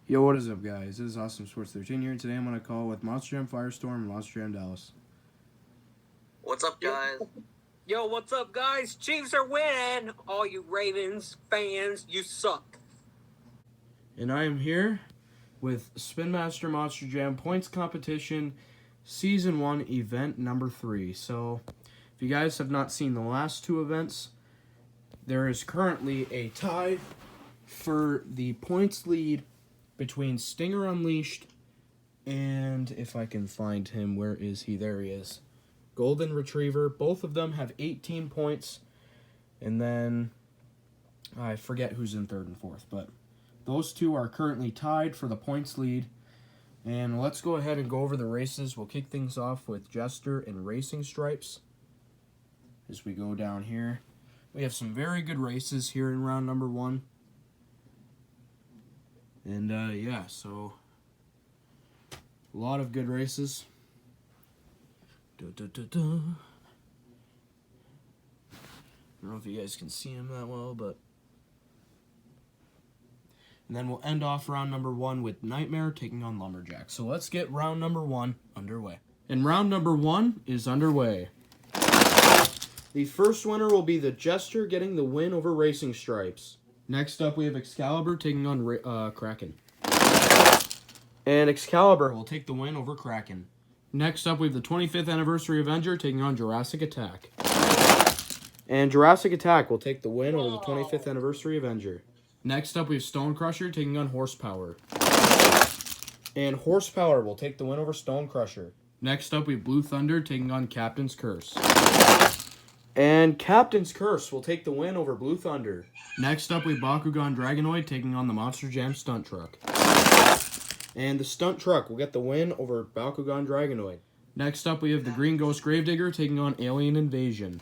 Yo, what is up, guys? This is Awesome Sports 13 here, and today I'm on a call with Monster Jam Firestorm and Monster Jam Dallas. What's up, guys? Yo, what's up, guys? Chiefs are winning. All you Ravens fans, you suck. And I am here with Spin Master Monster Jam Points Competition Season 1 Event Number 3. So, if you guys have not seen the last two events, there is currently a tie for the points lead between Stinger Unleashed and, if I can find him, where is he? There he is. Golden Retriever. Both of them have 18 points. And then, I forget who's in third and fourth, but those two are currently tied for the points lead. And let's go ahead and go over the races. We'll kick things off with Jester and Racing Stripes. As we go down here, we have some very good races here in round number 1. And, yeah, so a lot of good races. I don't know if you guys can see him that well, but... And then we'll end off round number 1 with Nightmare taking on Lumberjack. So let's get round number 1 underway. And round number 1 is underway. The first winner will be the Jester getting the win over Racing Stripes. Next up, we have Excalibur taking on Kraken. And Excalibur will take the win over Kraken. Next up, we have the 25th Anniversary Avenger taking on Jurassic Attack. And Jurassic Attack will take the win over the 25th Anniversary Avenger. Next up, we have Stone Crusher taking on Horsepower. And Horsepower will take the win over Stone Crusher. Next up, we have Blue Thunder taking on Captain's Curse. And Captain's Curse will take the win over Blue Thunder. Next up, we have Bakugan Dragonoid taking on the Monster Jam Stunt Truck. And the Stunt Truck will get the win over Bakugan Dragonoid. Next up, we have the Green Ghost Gravedigger taking on Alien Invasion.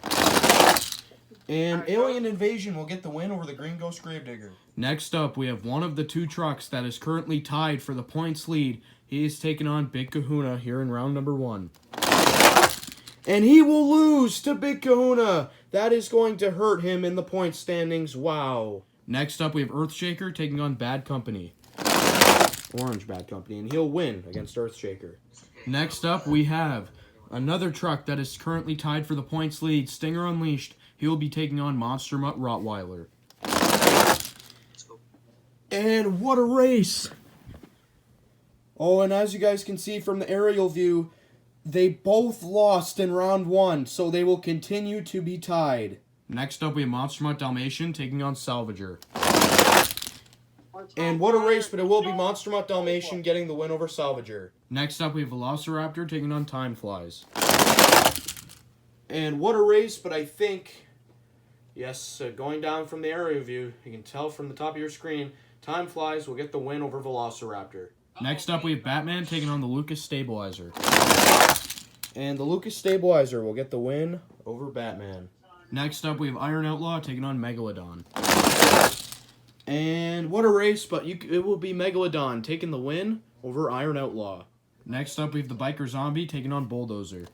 And Alien Invasion will get the win over the Green Ghost Gravedigger. Next up, we have one of the two trucks that is currently tied for the points lead. He is taking on Big Kahuna here in round number 1. And he will lose to Big Kahuna. That is going to hurt him in the point standings. Wow. Next up, we have Earthshaker taking on Bad Company. Orange Bad Company. And he'll win against Earthshaker. Next up, we have another truck that is currently tied for the points lead. Stinger Unleashed. He will be taking on Monster Mutt Rottweiler. And what a race! Oh, and as you guys can see from the aerial view, they both lost in round 1, so they will continue to be tied. Next up, we have Monster Mutt Dalmatian taking on Salvager. And what a race, but it will be Monster Mutt Dalmatian getting the win over Salvager. Next up, we have Velociraptor taking on Time Flies. And what a race, but I think, yes, going down from the aerial view, you can tell from the top of your screen, Time Flies will get the win over Velociraptor. Next up, we have Batman taking on the Lucas Stabilizer. And the Lucas Stabilizer will get the win over Batman. Next up, we have Iron Outlaw taking on Megalodon. And what a race, but it will be Megalodon taking the win over Iron Outlaw. Next up, we have the Biker Zombie taking on Bulldozer.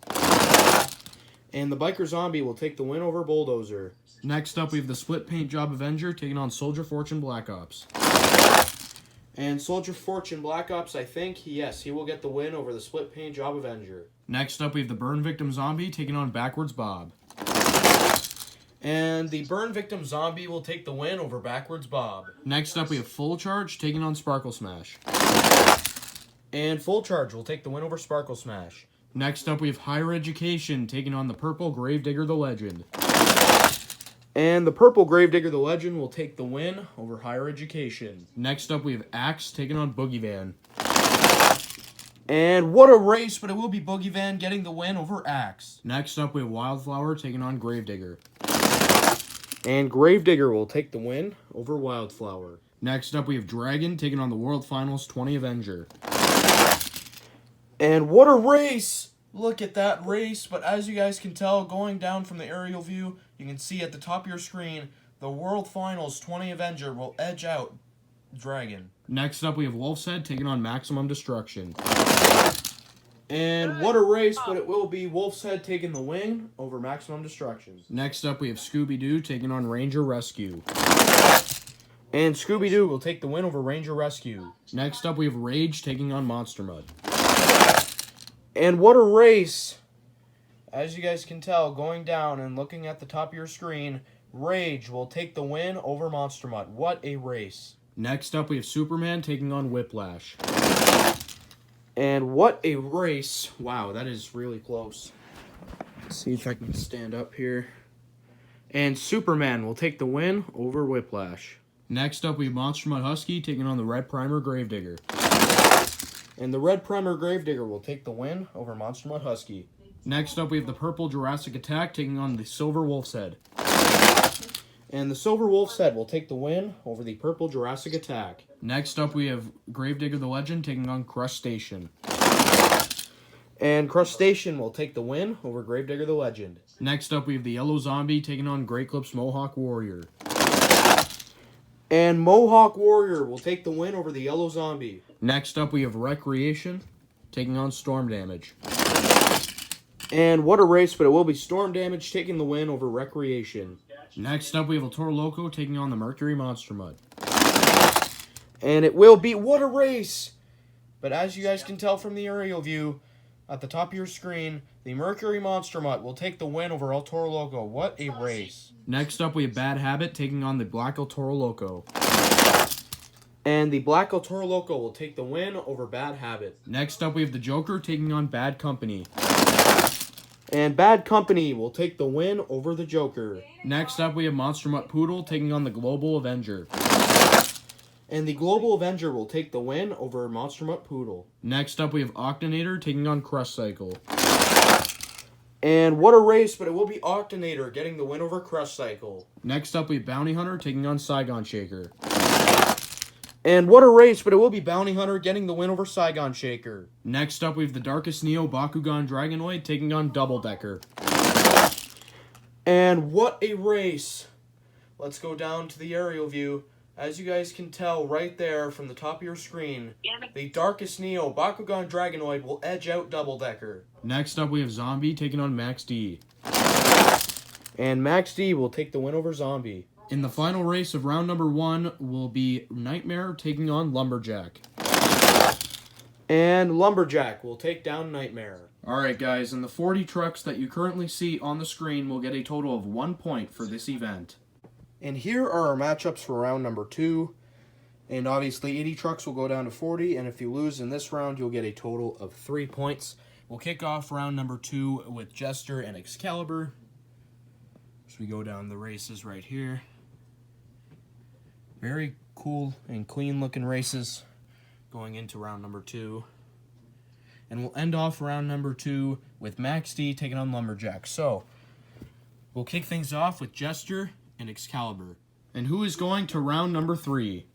And the Biker Zombie will take the win over Bulldozer. Next up, we have the Split Paint Job Avenger taking on Soldier Fortune Black Ops. And Soldier Fortune Black Ops, I think, yes, he will get the win over the Split Paint Job Avenger. Next up, we have the Burn Victim Zombie taking on Backwards Bob. And the Burn Victim Zombie will take the win over Backwards Bob. Next up, we have Full Charge taking on Sparkle Smash. And Full Charge will take the win over Sparkle Smash. Next up, we have Higher Education taking on the Purple Gravedigger the Legend. And the Purple Gravedigger the Legend will take the win over Higher Education. Next up, we have Axe taking on Boogie Van. And what a race, but it will be Boogie Van getting the win over Axe. Next up, we have Wildflower taking on Gravedigger. And Gravedigger will take the win over Wildflower. Next up, we have Dragon taking on the World Finals 20 Avenger. And what a race! Look at that race, but as you guys can tell, going down from the aerial view, you can see at the top of your screen, the World Finals 20 Avenger will edge out Dragon. Next up, we have Wolf's Head taking on Maximum Destruction. And what a race, but it will be Wolf's Head taking the win over Maximum Destruction. Next up, we have Scooby-Doo taking on Ranger Rescue. And Scooby-Doo will take the win over Ranger Rescue. Next up, we have Rage taking on Monster Mud. And what a race! As you guys can tell, going down and looking at the top of your screen, Rage will take the win over Monster Mud. What a race. Next up, we have Superman taking on Whiplash. And what a race. Wow, that is really close. Let's see if I can stand up here. And Superman will take the win over Whiplash. Next up, we have Monster Mud Husky taking on the Red Primer Gravedigger. And the Red Primer Gravedigger will take the win over Monster Mud Husky. Next up, we have the Purple Jurassic Attack taking on the Silver Wolf's Head. And the Silver Wolf's Head will take the win over the Purple Jurassic Attack. Next up, we have Gravedigger the Legend taking on Crustacean. And Crustacean will take the win over Gravedigger the Legend. Next up, we have the Yellow Zombie taking on Great Clips Mohawk Warrior. And Mohawk Warrior will take the win over the Yellow Zombie. Next up, we have Recreation taking on Storm Damage. And what a race, but it will be Storm Damage taking the win over Recreation. Next up, we have El Toro Loco taking on the Mercury Monster Mud. And it will be, what a race! But as you guys can tell from the aerial view, at the top of your screen, the Mercury Monster Mutt will take the win over El Toro Loco. What a race. Next up, we have Bad Habit taking on the Black El Toro Loco. And the Black El Toro Loco will take the win over Bad Habit. Next up, we have the Joker taking on Bad Company. And Bad Company will take the win over the Joker. Next up, we have Monster Mutt Poodle taking on the Global Avenger. And the Global Avenger will take the win over Monster Mutt Poodle. Next up, we have Octonator taking on Crush Cycle. And what a race, but it will be Octonator getting the win over Crush Cycle. Next up, we have Bounty Hunter taking on Saigon Shaker. And what a race, but it will be Bounty Hunter getting the win over Saigon Shaker. Next up, we have the Darkest Neo Bakugan Dragonoid taking on Double Decker. And what a race. Let's go down to the aerial view. As you guys can tell right there from the top of your screen, the Darkest Neo Bakugan Dragonoid will edge out Double Decker. Next up, we have Zombie taking on Max D. And Max D will take the win over Zombie. In the final race of round number 1 will be Nightmare taking on Lumberjack. And Lumberjack will take down Nightmare. Alright guys, and the 40 trucks that you currently see on the screen will get a total of 1 point for this event. And here are our matchups for round number 2. And obviously 80 trucks will go down to 40, and if you lose in this round, you'll get a total of 3 points. We'll kick off round number 2 with Jester and Excalibur. So we go down the races right here. Very cool and clean looking races going into round number 2. And we'll end off round number 2 with Max D taking on Lumberjack. So we'll kick things off with Jester and Excalibur. And who is going to round number 3?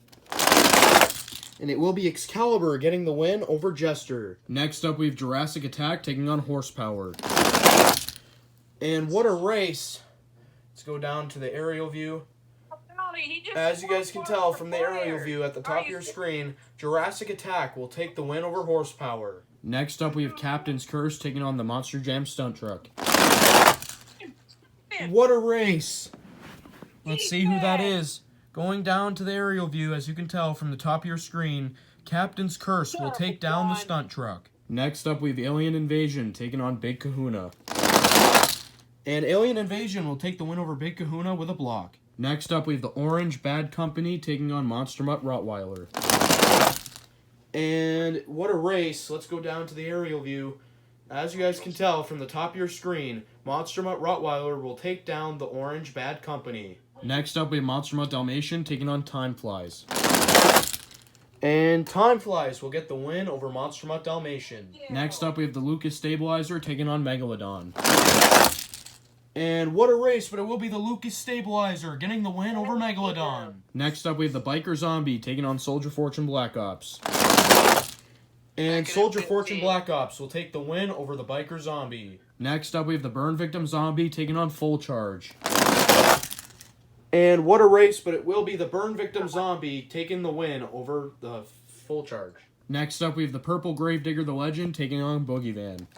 And it will be Excalibur getting the win over Jester. Next up, we have Jurassic Attack taking on Horsepower. And what a race. Let's go down to the aerial view. As you guys can tell from the aerial view at the top of your screen, Jurassic Attack will take the win over Horsepower. Next up, we have Captain's Curse taking on the Monster Jam Stunt Truck. What a race. Let's see who that is. Going down to the aerial view, as you can tell from the top of your screen, Captain's Curse will take down the stunt truck. Next up, we have Alien Invasion taking on Big Kahuna. And Alien Invasion will take the win over Big Kahuna with a block. Next up, we have the Orange Bad Company taking on Monster Mutt Rottweiler. And what a race. Let's go down to the aerial view. As you guys can tell from the top of your screen, Monster Mutt Rottweiler will take down the Orange Bad Company. Next up, we have Monster Mutt Dalmatian taking on Time Flies. And Time Flies will get the win over Monster Mutt Dalmatian. Next up, we have the Lucas Stabilizer taking on Megalodon. And what a race, but it will be the Lucas Stabilizer getting the win over Megalodon. Next up, we have the Biker Zombie taking on Soldier Fortune Black Ops. And Soldier Fortune Black Ops will take the win over the Biker Zombie. Next up, we have the Burn Victim Zombie taking on Full Charge. And what a race, but it will be the Burn Victim Zombie taking the win over the Full Charge. Next up, we have the Purple Gravedigger the Legend taking on Boogie Van.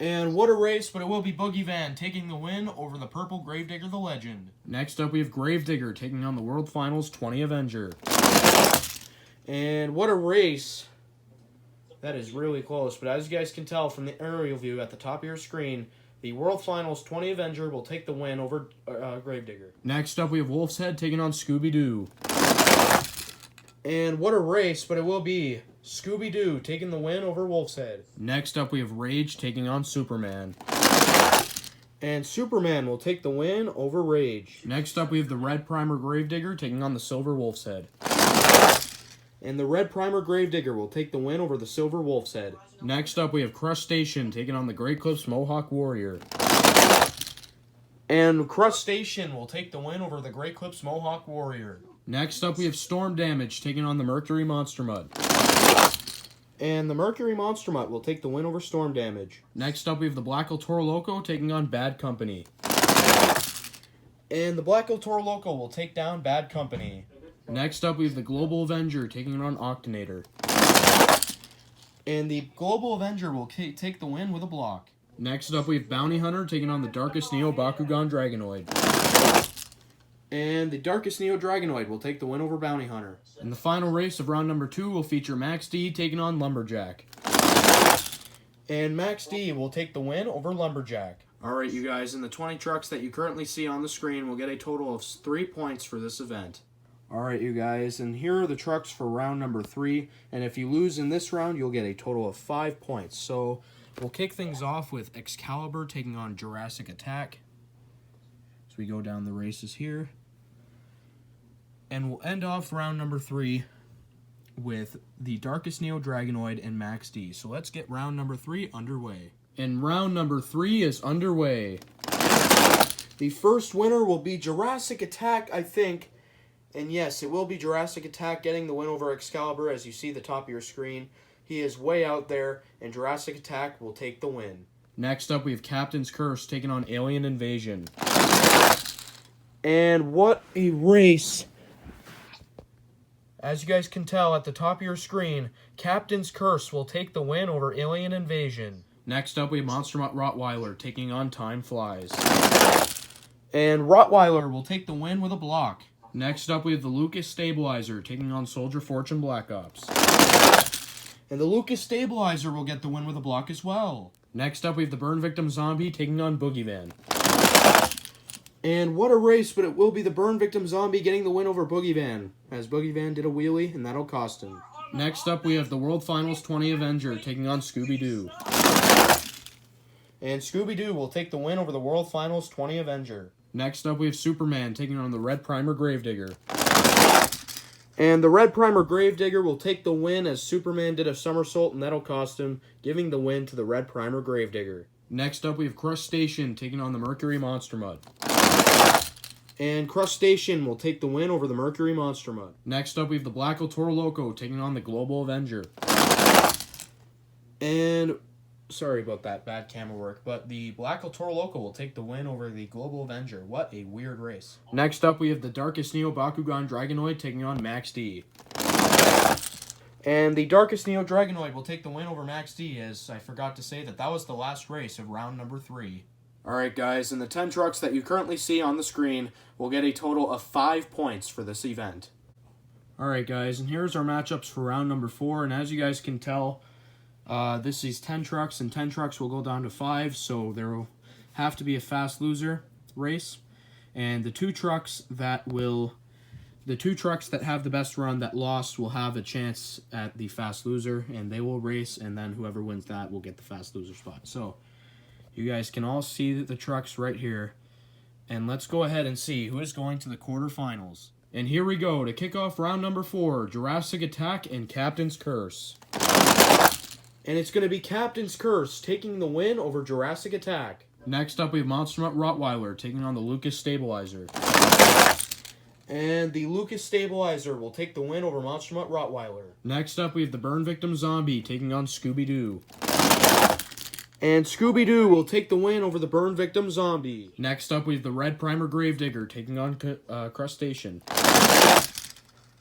And what a race, but it will be Boogie Van taking the win over the Purple Gravedigger the Legend. Next up, we have Gravedigger taking on the World Finals 20 Avenger. And what a race. That is really close, but as you guys can tell from the aerial view at the top of your screen, the World Finals 20 Avenger will take the win over Gravedigger. Next up, we have Wolf's Head taking on Scooby-Doo. And what a race, but it will be Scooby-Doo taking the win over Wolf's Head. Next up, we have Rage taking on Superman. And Superman will take the win over Rage. Next up, we have the Red Primer Gravedigger taking on the Silver Wolf's Head. And the Red Primer Gravedigger will take the win over the Silver Wolf's Head. Next up, we have Crustacean taking on the Great Clips Mohawk Warrior. And Crustacean will take the win over the Great Clips Mohawk Warrior. Next up, we have Storm Damage taking on the Mercury Monster Mutt. And the Mercury Monster Mutt will take the win over Storm Damage. Next up, we have the Black El Toro Loco taking on Bad Company. And the Black El Toro Loco will take down Bad Company. Next up, we have the Global Avenger taking on Octonator. And the Global Avenger will take the win with a block. Next up, we have Bounty Hunter taking on the Darkest Neo Bakugan Dragonoid. And the Darkest Neo Dragonoid will take the win over Bounty Hunter. And the final race of round number 2 will feature Max D taking on Lumberjack. And Max D will take the win over Lumberjack. Alright, you guys, and the 20 trucks that you currently see on the screen will get a total of 3 points for this event. Alright, you guys, and here are the trucks for round number 3. And if you lose in this round, you'll get a total of 5 points. So we'll kick things off with Excalibur taking on Jurassic Attack. So we go down the races here. And we'll end off round number 3 with the Darkest Neo Dragonoid and Max D. So let's get round number 3 underway. And round number 3 is underway. The first winner will be Jurassic Attack, I think. And yes, it will be Jurassic Attack getting the win over Excalibur, as you see the top of your screen. He is way out there, and Jurassic Attack will take the win. Next up, we have Captain's Curse taking on Alien Invasion. And what a race. As you guys can tell at the top of your screen, Captain's Curse will take the win over Alien Invasion. Next up, we have Monster Mutt Rottweiler taking on Time Flies. And Rottweiler will take the win with a block. Next up, we have the Lucas Stabilizer taking on Soldier Fortune Black Ops. And the Lucas Stabilizer will get the win with a block as well. Next up, we have the Burn Victim Zombie taking on Boogie Van. And what a race, but it will be the Burn Victim Zombie getting the win over Boogie Van, as Boogie Van did a wheelie, and that'll cost him. Next up, we have the World Finals 20 Avenger taking on Scooby-Doo. And Scooby-Doo will take the win over the World Finals 20 Avenger. Next up, we have Superman taking on the Red Primer Gravedigger. And the Red Primer Gravedigger will take the win as Superman did a somersault, and that'll cost him, giving the win to the Red Primer Gravedigger. Next up, we have Crustacean taking on the Mercury Monster Mutt. And Crustacean will take the win over the Mercury Monster Mutt. Next up, we have the Black El Toro Loco taking on the Global Avenger. And sorry about that bad camera work, but the Black El Toro Loco will take the win over the Global Avenger. What a weird race. Next up, we have the Darkest Neo Bakugan Dragonoid taking on Max D. And the Darkest Neo Dragonoid will take the win over Max D, as I forgot to say that was the last race of round number 3. Alright guys, and the 10 trucks that you currently see on the screen will get a total of 5 points for this event. Alright guys, and here's our matchups for round number 4, and as you guys can tell, this is 10 trucks, and 10 trucks will go down to 5, so there will have to be a fast loser race. And the two trucks that have the best run that lost will have a chance at the fast loser, and they will race, and then whoever wins that will get the fast loser spot. So you guys can all see the trucks right here, and let's go ahead and see who is going to the quarterfinals. And here we go to kick off round number 4, Jurassic Attack and Captain's Curse. And it's going to be Captain's Curse taking the win over Jurassic Attack. Next up, we have Monster Mutt Rottweiler taking on the Lucas Stabilizer. And the Lucas Stabilizer will take the win over Monster Mutt Rottweiler. Next up, we have the Burn Victim Zombie taking on Scooby-Doo. And Scooby-Doo will take the win over the Burn Victim Zombie. Next up, we have the Red Primer Gravedigger taking on Crustacean.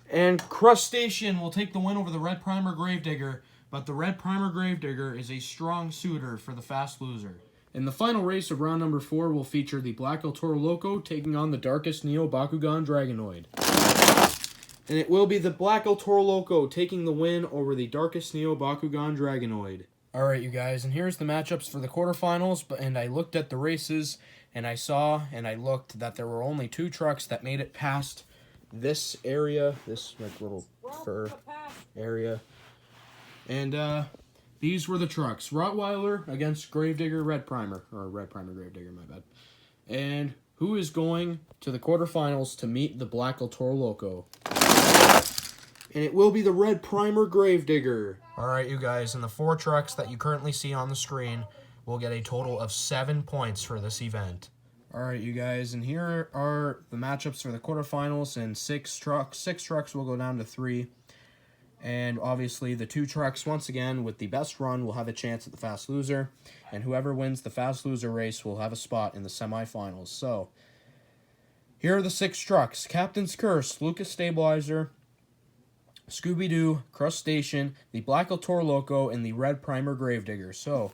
And Crustacean will take the win over the Red Primer Gravedigger, but the red primer Gravedigger is a strong suitor for the fast loser. In the final race of round number 4 will feature the Black El Toro Loco taking on the Darkest Neo Bakugan Dragonoid. And it will be the Black El Toro Loco taking the win over the Darkest Neo Bakugan Dragonoid. Alright, you guys, and here's the matchups for the quarterfinals, and I looked at the races, and I saw and I looked that there were only 2 trucks that made it past this area, this like little fur area. And these were the trucks. Rottweiler against Gravedigger Red Primer, or Red Primer Gravedigger, my bad. And who is going to the quarterfinals to meet the Black El Toro Loco? And it will be the Red Primer Gravedigger. Alright, you guys, and the 4 trucks that you currently see on the screen will get a total of 7 points for this event. Alright, you guys, and here are the matchups for the quarterfinals, and 6 trucks. 6 trucks will go down to 3. And obviously the 2 trucks, once again, with the best run will have a chance at the fast loser. And whoever wins the fast loser race will have a spot in the semifinals. So, here are the 6 trucks. Captain's Curse, Lucas Stabilizer, Scooby-Doo, Crustacean, the Black El Toro Loco, and the Red Primer Gravedigger. So,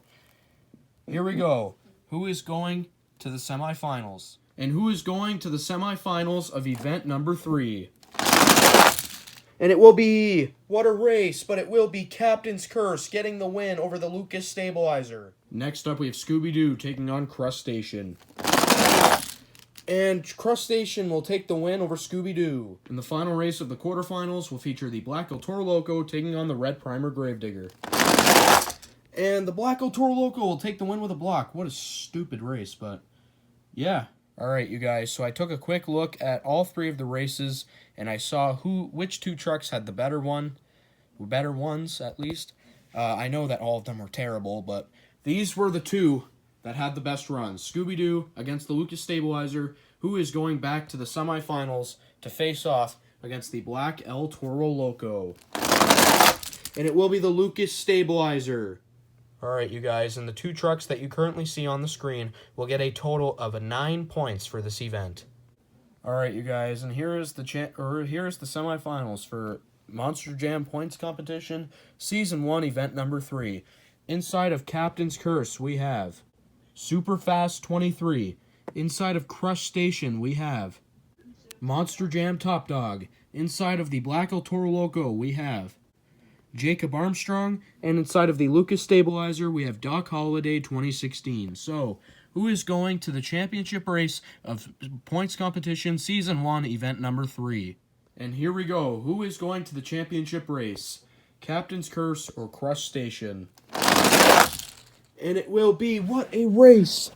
here we go. Who is going to the semifinals? And who is going to the semifinals of event number 3? And it will be, what a race, but it will be Captain's Curse getting the win over the Lucas Stabilizer. Next up, we have Scooby-Doo taking on Crustacean. And Crustacean will take the win over Scooby-Doo. In the final race of the quarterfinals will feature the Black El Toro Loco taking on the Red Primer Gravedigger. And the Black El Toro Loco will take the win with a block. What a stupid race, but yeah. Alright, you guys, so I took a quick look at all 3 of the races, and I saw which 2 trucks had the better ones, at least. I know that all of them were terrible, but these were the 2 that had the best runs. Scooby-Doo against the Lucas Stabilizer, who is going back to the semifinals to face off against the Black El Toro Loco. And it will be the Lucas Stabilizer. Alright, you guys, and the 2 trucks that you currently see on the screen will get a total of 9 points for this event. Alright, you guys, and here is the semifinals for Monster Jam Points Competition, Season 1, Event Number 3. Inside of Captain's Curse, we have Superfast 23. Inside of Crush Station, we have Monster Jam Top Dog. Inside of the Black El Toro Loco, we have Jacob Armstrong, and inside of the Lucas Stabilizer, we have Doc Holliday 2016. So, who is going to the championship race of Points Competition Season 1, Event Number 3? And here we go. Who is going to the championship race? Captain's Curse or Crush Station? And it will be, what a race!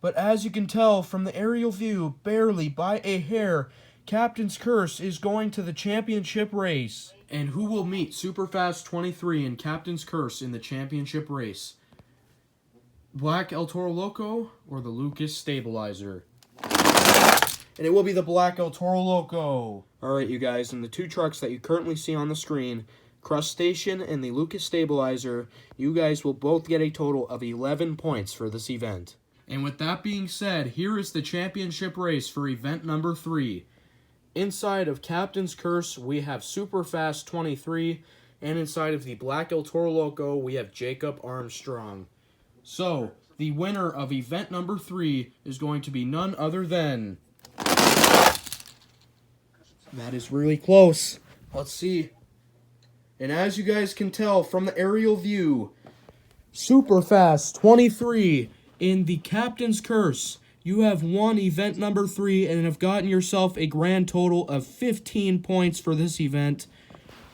But as you can tell from the aerial view, barely by a hair, Captain's Curse is going to the championship race. And who will meet Superfast 23 and Captain's Curse in the championship race? Black El Toro Loco or the Lucas Stabilizer? And it will be the Black El Toro Loco. Alright, you guys, and the 2 trucks that you currently see on the screen, Crustacean and the Lucas Stabilizer, you guys will both get a total of 11 points for this event. And with that being said, here is the championship race for event number 3. Inside of Captain's Curse, we have Superfast 23, and inside of the Black El Toro Loco, we have Jacob Armstrong. So, the winner of event number 3 is going to be none other than... That is really close. Let's see. And as you guys can tell from the aerial view, Superfast 23 in the Captain's Curse. You have won event number 3 and have gotten yourself a grand total of 15 points for this event.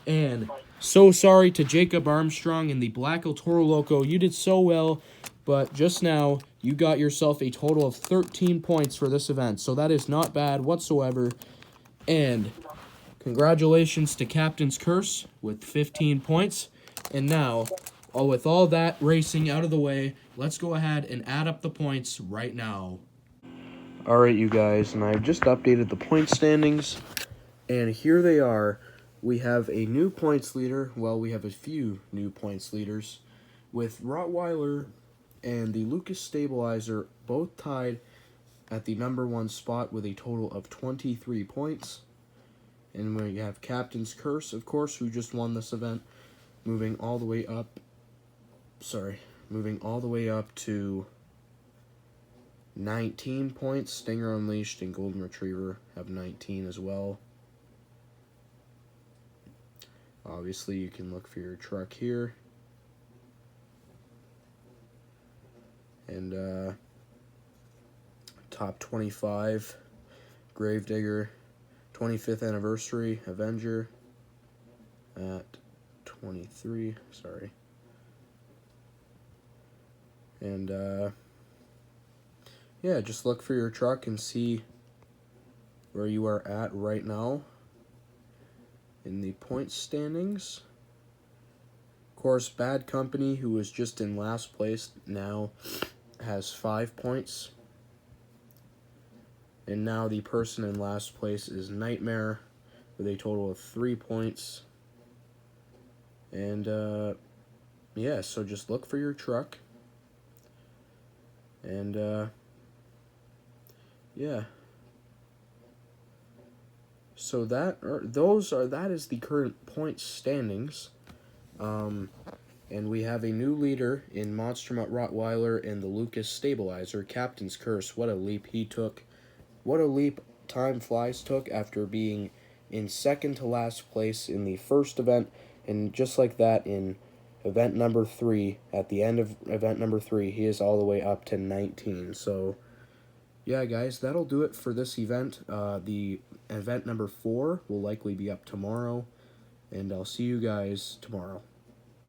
And so sorry to Jacob Armstrong and the Black El Toro Loco. You did so well, but just now you got yourself a total of 13 points for this event. So that is not bad whatsoever. And congratulations to Captain's Curse with 15 points. And now, with all that racing out of the way, let's go ahead and add up the points right now. Alright, you guys, and I've just updated the point standings, and here they are. We have a new points leader. Well, we have a few new points leaders, with Rottweiler and the Lucas Stabilizer both tied at the number 1 spot with a total of 23 points. And we have Captain's Curse, of course, who just won this event, moving all the way up. Moving all the way up to 19 points. Stinger Unleashed and Golden Retriever have 19 as well. Obviously, you can look for your truck here. And top 25, Gravedigger, 25th Anniversary, Avenger at 23, sorry. And yeah, just look for your truck and see where you are at right now in the points standings. Of course, Bad Company, who was just in last place, now has 5 points. And now the person in last place is Nightmare with a total of 3 points. And yeah, so just look for your truck. And yeah. So that is the current point standings. And we have a new leader in Monster Mutt Rottweiler and the Lucas Stabilizer, Captain's Curse. What a leap he took. What a leap Time Flies took after being in second to last place in the first event. And just like that, in event number 3, at the end of event number 3, he is all the way up to 19. So, yeah, guys, that'll do it for this event. The event number 4 will likely be up tomorrow. And I'll see you guys tomorrow.